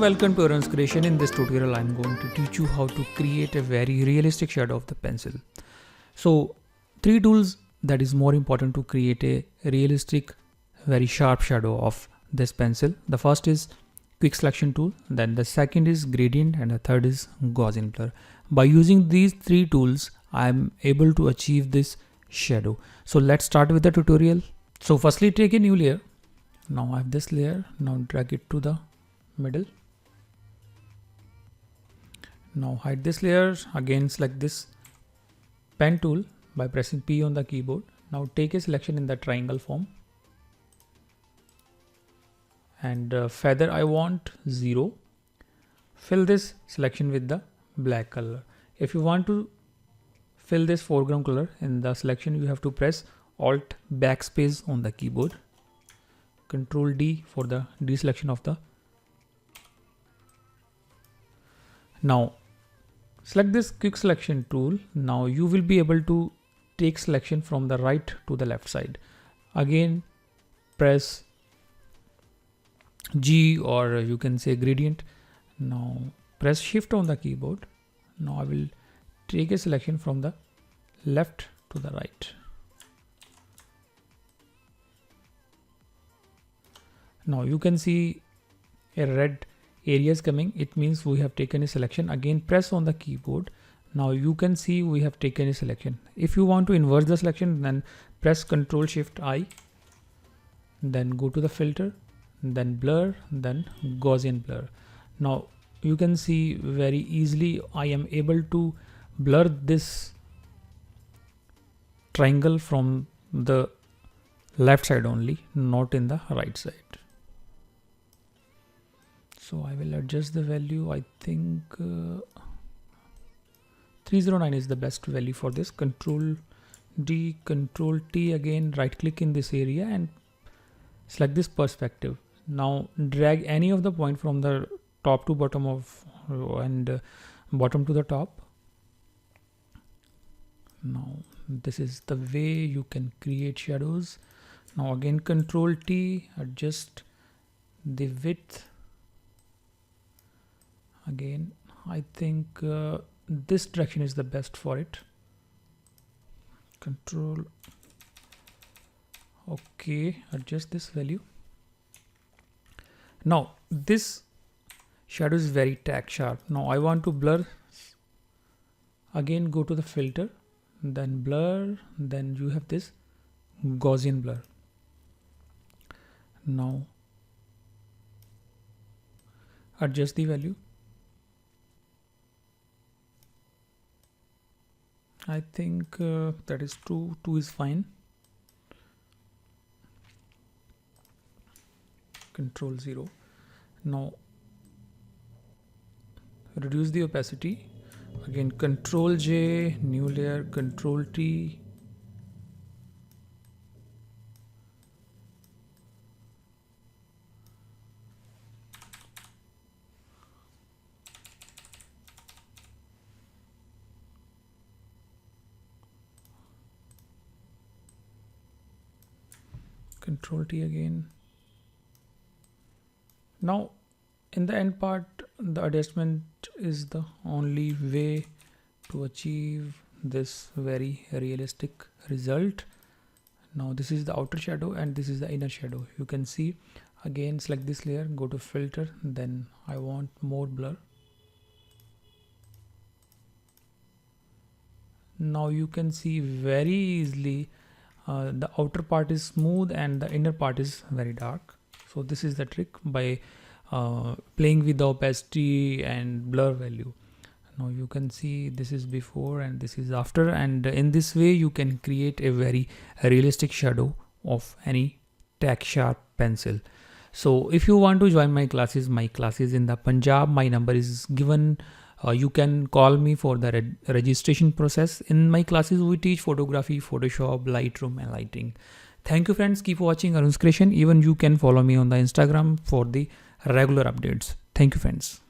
welcome to Arunz creation. In this tutorial I'm going to teach you how to create a very realistic shadow of the pencil. So 3 tools that is more important to create a realistic, very sharp shadow of this pencil. The first is quick selection tool, then the second is gradient, and the third is Gaussian blur. By using these 3 tools I'm able to achieve this shadow. So let's start with the tutorial. So firstly, take a new layer. Now I have this layer. Now drag it to the middle. Now hide this layer. Again select this pen tool by pressing P on the keyboard. Now take a selection in the triangle form, and feather I want 0. Fill this selection with the black color. If you want to fill this foreground color in the selection, you have to press Alt backspace on the keyboard. Control D for the deselection of the. Now select this quick selection tool. Now you will be able to take selection from the right to the left side. Again press G, or you can say gradient. Now press Shift on the keyboard. Now I will take a selection from the left to the right. Now you can see a red area is coming. It means we have taken a selection. Again press on the keyboard. Now you can see we have taken a selection. If you want to invert the selection, then press Ctrl Shift I, then go to the filter, then blur, then Gaussian blur. Now you can see very easily I am able to blur this triangle from the left side only, not in the right side. So I will adjust the value. I think 309 is the best value for this. Control D, Control T, again right click in this area and select this perspective. Now drag any of the point from the top to bottom of and bottom to the top. Now this is the way you can create shadows. Now again Control T, adjust the width. Again I think this direction is the best for it. Control OK, adjust this value. Now this shadow is very tack sharp. Now I want to blur. Again go to the filter, then blur, then you have this Gaussian blur. Now adjust the value. I think that is 2 is fine. Control 0. Now reduce the opacity. Again Control J, new layer, Control T. Control T again. Now in the end part, the adjustment is the only way to achieve this very realistic result. Now this is the outer shadow and this is the inner shadow. You can see, again select this layer, go to filter, then I want more blur. Now you can see very easily the outer part is smooth and the inner part is very dark. So this is the trick by playing with the opacity and blur value. Now you can see this is before and this is after, and in this way you can create a very realistic shadow of any tack sharp pencil. So if you want to join my classes in the Punjab, my number is given. You can call me for the registration process. In my classes we teach photography, Photoshop, Lightroom and lighting. Thank you friends, keep watching Arunz creation. Even you can follow me on the Instagram for the regular updates. Thank you friends.